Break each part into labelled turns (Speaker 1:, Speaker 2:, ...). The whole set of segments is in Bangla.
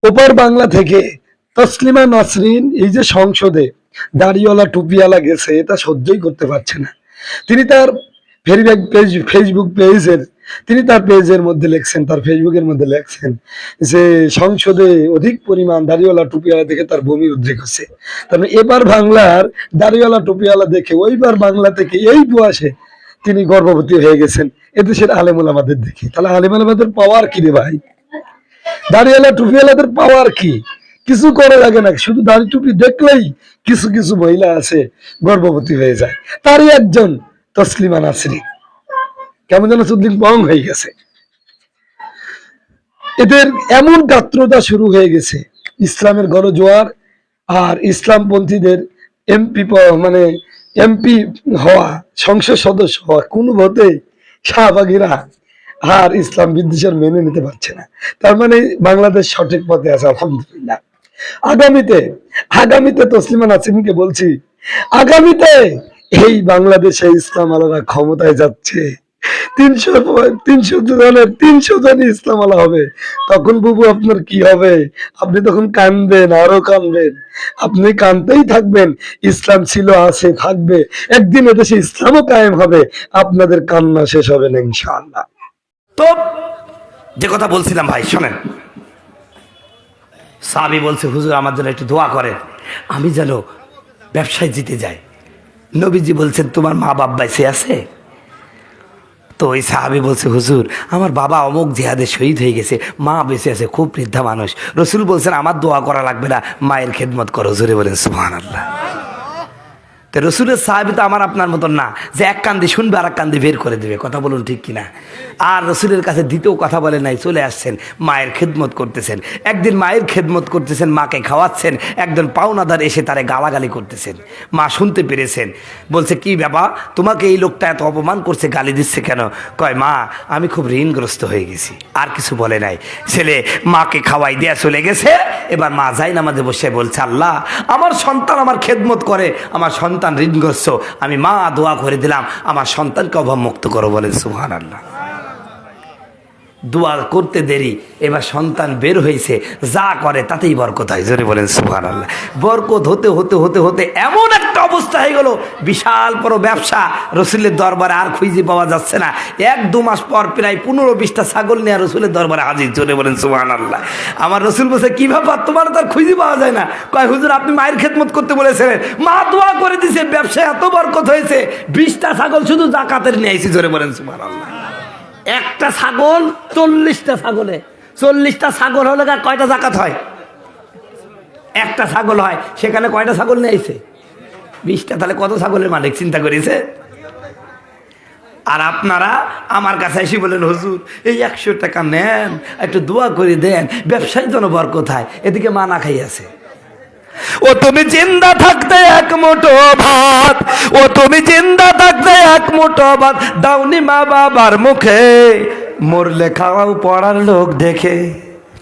Speaker 1: ওপার বাংলা থেকে তসলিমা নাসরিন এই যে সংসদে দাড়িওয়ালা টুপিওয়ালা গেছে, এটা সহ্যই করতে পারছে না। তিনি তার ফেসবুক পেজের তিনি তার পেজের মধ্যে লেখছেন, তার ফেসবুকের মধ্যে লেখছেন যে সংসদে অধিক পরিমাণ দাড়িওয়ালা টুপিওয়ালা দেখে তার বমি উদ্রেক হচ্ছে। তার এবার বাংলার দাড়িওয়ালা টুপিওয়ালা দেখে ওইবার বাংলা থেকে এই বয়সে তিনি গর্ভবতী হয়ে গেছেন এদেশের আলেমুল আমাদের দেখি। তাহলে আলেমুল আমাদের পাওয়ার কি রে ভাই? দাড়িওয়ালা টুপিওয়ালাদের পাওয়ার কি? কিছু করে লাগে না, শুধু দাড়ি টুপি দেখলেই কিছু কিছু মহিলা আছে গর্ভবতী হয়ে যায়। তারই একজন তসলিমা নাসরিন কেমন যেন চুদ্দিন বং হয়ে গেছে। এদের এমন গাত্রতা শুরু হয়ে গেছে, ইসলামের গণজোয়ার আর ইসলামপন্থীদের এমপি মানে এমপি হওয়া, সংসদ সদস্য হওয়া কোনোভাবে শাহবাগীরা আর ইসলাম বিদ্বেষের মেনে নিতে পারছে না। তার মানে বাংলাদেশ সঠিক পথে আছে আলহামদুলিল্লাহ। আগামীতে তসলিমা নাসরিনকে বলছি, আগামীতে এই বাংলাদেশে ইসলাম আলারা ক্ষমতায় যাচ্ছে, 300 জন ইসলাম আলা হবে। তখন বুবু আপনার কি হবে? আপনি তখন কানবেন, আরো কানবেন, আপনি কানতেই থাকবেন। ইসলাম ছিল, আছে, থাকবে, একদিন এদেশে ইসলামও কায়েম হবে, আপনাদের কান্না শেষ হবে না ইনশাআল্লাহ।
Speaker 2: তো যে কথা বলছিলাম ভাই শোনেন, সাহাবী বলছে হুজুর আমার জন্য একটু দোয়া করেন, আমি যেন ব্যবসায় জিতে যাই। নবীজি বলছেন তোমার মা বাপ বেঁচে আছে? তো ওই সাহাবী বলছে হুজুর আমার বাবা অমুক জিহাদে শহীদ হয়ে গেছে, মা বেঁচে আছে, খুব বৃদ্ধা মানুষ। রসুল বলছেন আমার দোয়া করা লাগবে না, মায়ের খেদমত করো। জোরে বলেন সুবহানাল্লাহ। তো রসুলের সাহাবী তো আমার আপনার মতন না যে এক কান দিয়ে শুনবে আর এক কান দিয়ে বের করে দেবে, কথা বলুন ঠিক কিনা? আর রসুলের কাছে দ্বিতীয় কথা বলে নাই, চলে আসছেন, মায়ের খেদমত করতেছেন। একদিন মায়ের খেদমত করতেছেন, মাকে খাওয়াচ্ছেন, একজন পাওনাদার এসে তারে গালাগালি করতেছেন। মা শুনতে পেরেছেন, বলছে কি বাবা তোমাকে এই লোকটা এত অপমান করছে, গালি দিচ্ছে কেন? কয় মা আমি খুব ঋণগ্রস্ত হয়ে গেছি। আর কিছু বলে নাই। ছেলে মাকে খাওয়াই দেয়া চলে গেছে। এবার মা যাই নামাজে বসে বলছে আল্লাহ আমার সন্তান আমার খেদমত করে, আমার সন্তান ঋণগ্রস্ত, আমি মা দোয়া করে দিলাম আমার সন্তানকে অভাব মুক্ত করো। বলেন সুবহানাল্লাহ। দোয়া করতে দেরি, এবার সন্তান বের হয়েছে, যা করে তাতেই বরকত হয়। জোরে বলেন সুবহানাল্লাহ। বরকত হতে হতে হতে হতে এমন একটা অবস্থা হয়ে গেল, বিশাল বড় ব্যবসা, রসুলের দরবারে আর খুঁজে পাওয়া যাচ্ছে না। 1-2 মাস পর প্রায় 15-20টা ছাগল নিয়ে রসুলের দরবারে হাজির। জোরে বলেন সুবহানাল্লাহ। আমার রসুল বলছে কি ব্যাপার তোমার তো আর খুঁজে পাওয়া যায় না? কয় হুজুর আপনি মায়ের খেদমত করতে বলেছিলেন, মা দোয়া করে দিছে, ব্যবসায় এত বরকত হয়েছে, 20টা ছাগল শুধু জাকাতের নিয়ে আইছি। জোরে বলেন সুবহানাল্লাহ। একটা ছাগল 40টা ছাগলে, 40টা ছাগল হলে কয়টা জাকাত হয়? একটা ছাগল হয়, সেখানে কয়টা ছাগল নিয়ে আইছে? 20টা। তাহলে কত ছাগলের মালিক চিন্তা করেছে? আর আপনারা আমার কাছে এসে বলেন হুজুর এই 100 টাকা নেন, একটু দোয়া করে দেন, ব্যবসায় যেন বরকত হয়। এদিকে মা না খাই আছে। ও তুমি জিন্দা থাকতে এক মুঠো ভাত, ও তুমি জিন্দা থাকতে এক মুঠো ভাত দাওনি মা বাবার মুখে, মরলে খাওয়াও পড়ার লোক দেখে।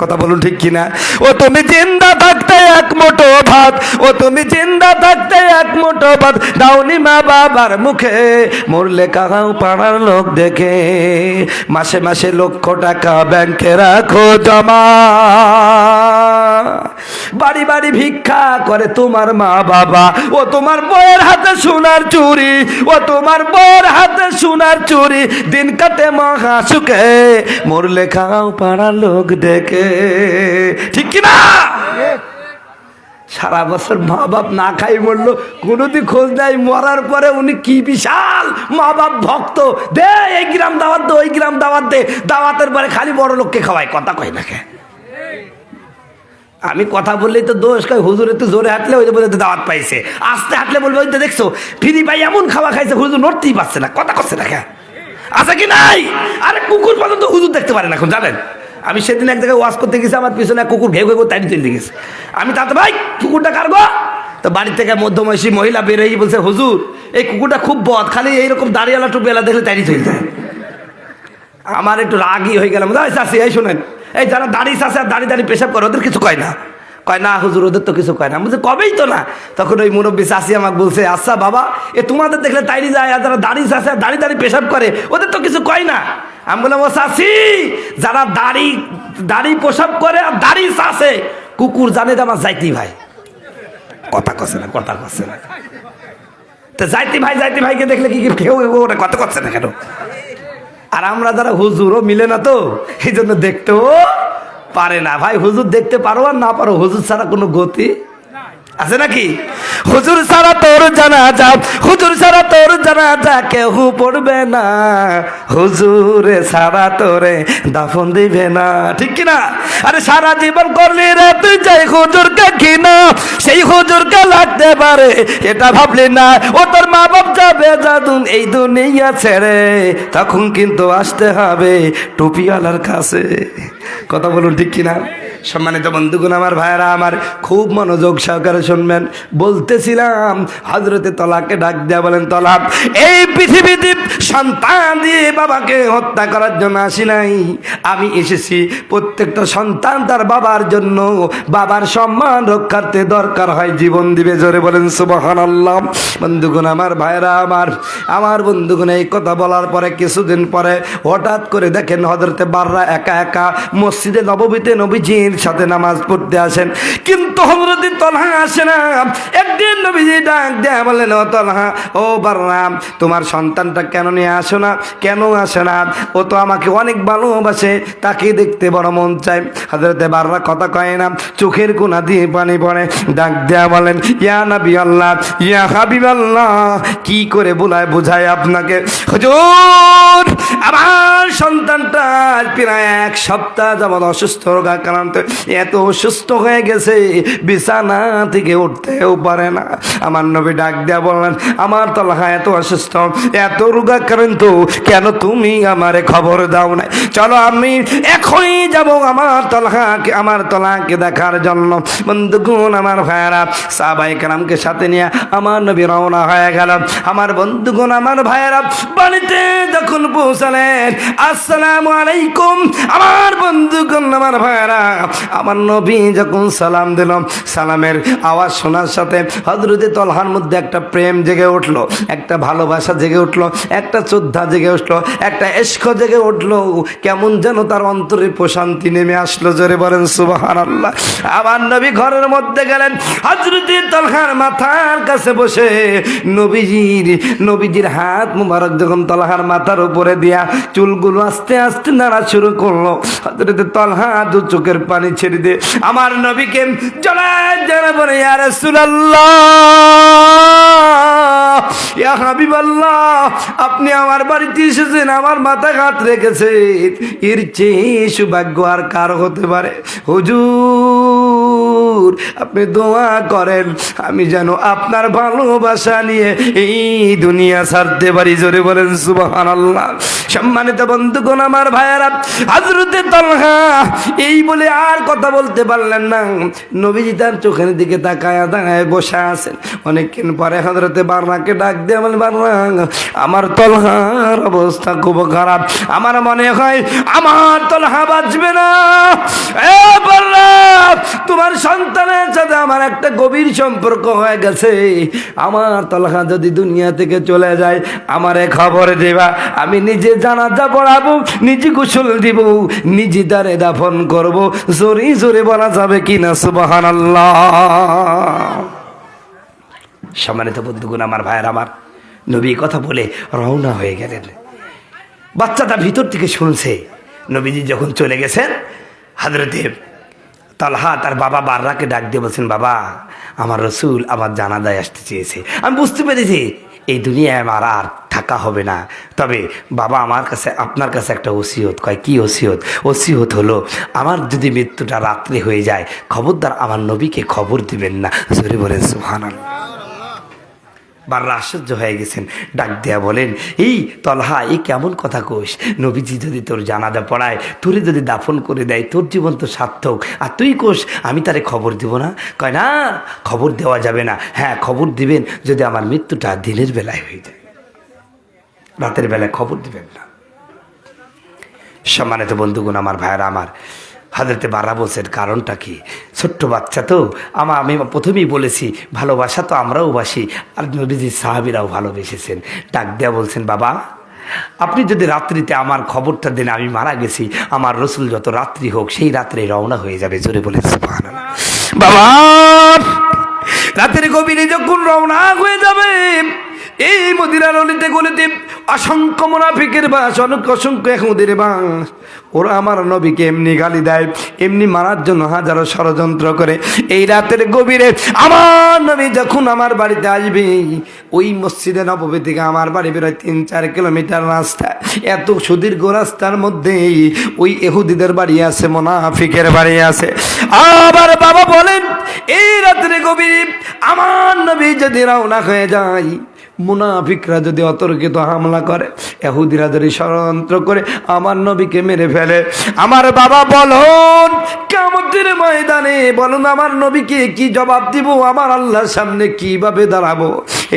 Speaker 2: কথা বলুন ঠিক কিনা? ও তুমি জিন্দা থাকতে এক মুঠো ভাত, ও তুমি জিন্দা থাকতে এক মুঠো ভাত দাওনি মা বাবার মুখে, মরলে খাওয়াও পাড়ার লোক দেখে। মাসে মাসে লক্ষ টাকা ব্যাংকে রাখো জমা, বাড়ি বাড়ি ভিক্ষা করে তোমার মা বাবা, ও তোমার বউয়ের হাতে সোনার চুরি, ও তোমার বউয়ের হাতে সোনার চুরি, দিন কাটে মহা সুখে, মরলে খাও পাড়ার লোক দেখে। ঠিক কিনা? সারা বছর মা বাপ না খাই মরলো, কোনোদিন খোঁজ নাই, মরার পরে উনি কি বিশাল মা বাপ ভক্ত, দে এই গ্রাম দাওয়াত দে, ওই গ্রাম দাওয়াত দে, দাওয়াতের পরে খালি বড় লোককে খাওয়ায়। কথা কয় না কে? আমি কথা বললেই তো দোষ, কয় হুজুর একটু জোরে হাঁটলে ওই বলে দাওয়াত পাইছে, আস্তে হাঁটলে বলবে ওই তো দেখছো ফিরি ভাই এমন খাওয়া খাইছে হুজুর নড়তেই পারছে না। কথা করছে না কে? আছে কি নাই? আরে কুকুর পর্যন্ত হুজুর দেখতে পারেন এখন, জানেন? আমি সেদিন এক জায়গায় ওয়াজ করতে গেছি, আমার পিছনে কুকুর ঘেউ ঘেউ তাড়ি চলে গেছে। আমি তাতে ভাই কুকুরটা কারগো, তো বাড়ি থেকে মধ্যবয়সী মহিলা বেরোই বলছে হুজুর এই কুকুরটা খুব বদ, খালি এইরকম দাড়িওয়ালা টুপিওয়ালা দেখলে তাড়ি চলে যায়। আমার একটু রাগই হয়ে গেলাম। চাষি এই শোনেন, এই যারা দাড়ি চাষে আর দাড়ি পেশাব করে ওদের কিছু কয় না, কয় না হুজুর ওদের তো কিছু কয় না, বলছে কবেই তো না। তখন ওই মুরব্বী চাষি আমাকে বলছে, আচ্ছা বাবা, এ তোমাদের দেখলে তাইরি যায়, আর যারা দাড়ি চাষে দাড়ি দাড়ি পেশাব করে ওদের তো কিছু কয় না। আমি বললাম ও চাষি, যারা দাড়ি দাড়ি পেশাব করে আর দাড়ি চাষে কুকুর জানে যে আমার যাইতি ভাই, কথা কছে না, কথা কছে না। তো যাইতি ভাইকে দেখলে কি কেউ ওটা কথা করছে না কেন? আর আমরা যারা হুজুরও মিলে না তো, এই জন্য দেখতেও পারে না। ভাই হুজুর দেখতে পারো আর না পারো, হুজুর ছাড়া কোনো গতি আছে নাকি? হুজুর ছাড়া তোর জানাজা, হুজুর ছাড়া তোর জানাজা কেউ পড়বে না, হুজুরে ছাড়া তোরে দাফন দিবে না, ঠিক কিনা? আরে সারা জীবন করলি রে তুই যাই হুজুরকে কিনা, সেই হুজুরকে লাগতে পারে এটা ভাবলি না। ও তোর মা বাপ যাবে যাদুন এই দুনিয়া ছেড়ে, তখন কিন্তু আসতে হবে টুপিওয়ালার কাছে। কথা বলুন ঠিক কিনা? সম্মানিত বন্ধুগণ আমার, ভাইয়েরা আমার, খুব মনোযোগ সহকারে শুনবেন। বলতেছিলাম হযরতে তলাকে ডাক দেয়া বলেন, তলাক, এই পৃথিবীতে সন্তান দিয়ে বাবাকে হত্যা করার জন্য আসি নাই, আমি এসেছি প্রত্যেকটা সন্তান তার বাবার জন্য বাবার সম্মান রক্ষার্থে দরকার হয় জীবন দিবে। জোরে বলেন সুবহানাল্লাহ। বন্ধুগণ আমার, ভাইয়েরা আমার, আমার বন্ধুগণ এই কথা বলার পরে কিছুদিন পরে হঠাৎ করে দেখেন হযরতে বাররা একা একা মসজিদে নববীতে নবীজির সাথে নামাজ পড়তে আসেন, কিন্তু হযরতে তলহা আসে না। একদিন নবীজি ডাক দেয়া বলেন, ও তলহা, ও বাররা, তোমার সন্তানটা কেন নিয়ে আসো না? কেন আসে না? ও তো আমাকে অনেক ভালোবাসে, তাকে দেখতে বড় মন চায়। হযরতে বাররা কথা কয় না, চোখের কোনা দিয়ে পানি পড়ে। ডাক দেয়া বলেন, ইয়া নবী আল্লাহ, ইয়া হাবিব আল্লাহ, কি করে বোঝায় আপনাকে? হুজুর, আমার সন্তানটা প্রায় এক সপ্তাহ যাবৎ অসুস্থ, রোগাক্রান্ত, এত অসুস্থ হয়ে গেছে বিছানা থেকে উঠতেও পারে না। আমার নবী ডাক দেয়া বললেন, আমার তলহা এত অসুস্থ, এত রোগাক্রান্ত, কেন তুমি আমারে খবর দাও না? চলো আমি এখনই যাব আমার তলহাকে দেখার জন্য। বন্ধুগণ আমার, ভাইয়েরা, সাহাবায়ে কেরামকে সাথে নিয়ে আমার নবী রওনা হয়ে গেল। আমার বন্ধুগণ আমার, ভাইয়েরা, বাড়িতে যখন পৌঁছালেন, আসসালামু আলাইকুম, আমার বন্ধুগণ আমার, ভাইয়েরা, আমার নবী যখন সালাম দিল, সালামের আওয়াজ শোনার সাথে হযরতে তলহার মধ্যে একটা প্রেম জেগে উঠলো, একটা ভালোবাসা জেগে উঠলো, একটা শ্রদ্ধা জেগে উঠলো, একটা ইশক জেগে উঠলো। কেমন যেন তার অন্তরে প্রশান্তি নেমে আসলো। জোরে বলেন সুবহানাল্লাহ। আমার নবী ঘরের মধ্যে গেলেন, হযরতে তলহার মাথার কাছে বসে নবীজির হাত মুবারক যখন তলহার মাথার উপরে দিয়া চুলগুলো আস্তে আস্তে নাড়া শুরু করলো, হযরতে তলহা দু চোখের পানি ছেড়ে দিয়ে আমার নবীকে জড়ায় বলে, ইয়া রাসূলুল্লাহ, ইয়া হাবিবাল্লাহ, আপনি আমার বাড়িতে এসেছেন, আমার মাথায় হাত রেখেছেন, এর চেয়ে সৌভাগ্য আর কার হতে পারে? হুজুর, আপনি দোয়া করেন আমি যেন আপনার ভালোবাসা নিয়ে এই দুনিয়া ছাড়তে পারি। জোরে বলেন সুবহানাল্লাহ। সম্মানিত বন্ধুগণ আমার, ভাইয়েরা, হযরতে তলহা এই বলে আর কথা বলতে পারলেন না। নবীজি তার চোখের দিকে তাকায় দাঁড়ায় বসে আছেন। অনেকক্ষণ পরে হযরতে বাররাকে ডাক দিয়ে বলেন, বাররা, আমার তলহার অবস্থা খুব খারাপ, আমার মনে হয় আমার তলহা বাঁচবে না। এ বাররা, তোমার সন্তানের সাথে আমার একটা গভীর সম্পর্ক হয়ে গেছে, আমার তলহা যদি দুনিয়া থেকে চলে যায় আমারে খবর দেবা, আমি নিজে জানাজা পড়াবো, নিজে গোসল দিব, নিজে তারে দাফন করব। জোরে জোরে বলা যাবে কিনা সুবহানাল্লাহ। সম্মানিত বন্ধুগণ আমার, ভাইয়ের আমার, নবী কথা বলে রওনা হয়ে গেলেন। বাচ্চাটা ভিতর থেকে শুনছে। নবীজি যখন চলে গেছেন, হযরতে তলহা তার বাবা বাররাকে ডাক দিয়ে বলছেন, বাবা, আমার রাসূল আমার জানাজায় আসতে চেয়েছে। আমি বুঝতে পেরেছি এই দুনিয়ায় আমার আর থাকা হবে না, তবে বাবা আমার কাছে আপনার কাছে একটা ওসিয়ত। কয়, কি ওসিয়ত? ওসিয়ত হলো, আমার যদি মৃত্যুটা রাত্রে হয়ে যায়, খবরদার আমার নবীকে খবর দিবেন না। জোরে বলেন সুবহানাল্লাহ। বাররা আশ্চর্য হয়ে গেছেন, ডাক দেয়া বলেন, এই তলহা, এই কেমন কথা কোস? নবীজি যদি তোর জানাজা পড়ায়, তোরে যদি দাফন করে দেয়, তোর জীবন তো সার্থক, আর তুই কোস আমি তারে খবর দিব না? কয়, না, খবর দেওয়া যাবে না। হ্যাঁ, খবর দিবেন যদি আমার মৃত্যুটা দিনের বেলায় হয়ে যায়, রাতের বেলায় খবর দিবেন না। সম্মানিত বন্ধুগণ আমার, ভাইয়েরা আমার, হাজরতে বারা বলছেন কারণটা কি? ছোট্ট বাচ্চা তো, আমি প্রথমেই বলেছি ভালোবাসা তো আমরাও বাসি, আর নবীজি সাহাবীরাও ভালোবেসেছেন। ডাক দেয়া বলছেন, বাবা আপনি যদি রাত্রিতে আমার খবরটা দেন আমি মারা গেছি, আমার রসুল যত রাত্রি হোক সেই রাত্রে রওনা হয়ে যাবে। জোরে বলেন সুবহানাল্লাহ। বাবা রাতের গভীরে যখন রওনা হয়ে যাবে, এই মদিনার অলিতে গলিতে অসংখ্য মুনাফিকের বাস, অসংখ্য এহুদের বাস, ওরা আমার নবীকে এমনি গালি দেয়, এমনি মারার জন্য হাজারো ষড়যন্ত্র করে। এই রাতের গভীরে আমার নবী যখন আমার বাড়িতে আসবে, ওই মসজিদে নববী থেকে আমার বাড়ি বেরোয় 3-4 কিলোমিটার রাস্তা। এত সুদীর্ঘ রাস্তার মধ্যে ওই এহুদিদের বাড়ি আছে, মুনাফিকের বাড়ি আছে। আবার বাবা বলেন, এই রাতের গভীরে আমার নবী যদি রওনা হয়ে যায়, মুনাফিকরা যদি অতর্কিত হামলা করে, ইহুদিরা যদি ষড়যন্ত্র করে আমার নবীকে মেরে ফেলে, আমার বাবা বলুন কিয়ামতের ময়দানে বলুন আমার নবীকে কি জবাব দিব, আমার আল্লাহর সামনে কিভাবে দাঁড়াবো,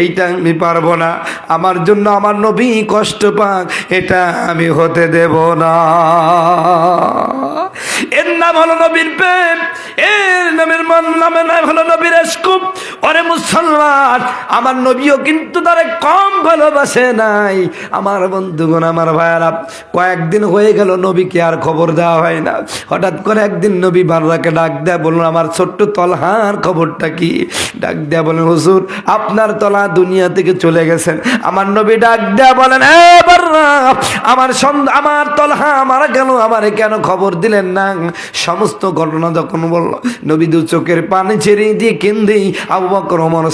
Speaker 2: এইটা আমি পারবো না। আমার জন্য আমার নবী কষ্ট পাক, এটা আমি হতে দেব না। এর নাম হলো নবীর প্রেম, এর নামের নাম হলো নবীর ইশক। ওরে মুসলমান, আমার নবীও কিন্তু তারে কম ভালোবাসে নাই। আমার বন্ধুগণ, আমার ভাইয়ারা, কয়েকদিন হয়ে গেল নবীকে আর খবর দেওয়া হয় না। হঠাৎ করে একদিন নবী বাররাকে ডাক দেয়া বলুন, আমার ছোট্ট তলহার খবরটা কি? ডাক দেয়া বলেন, হুজুর আপনার তলা দুনিয়া থেকে চলে গেছেন। আমার নবী ডাক দেয়া বলেন, এ বাররা, আমার তলহা মারা গেল, আমারে কেন খবর দিলেন না? সমস্ত ঘটনা যখন বলল, নবী দু চোখের পানি ছেড়ে দিয়ে কেন্দেই আবু বকর ওমর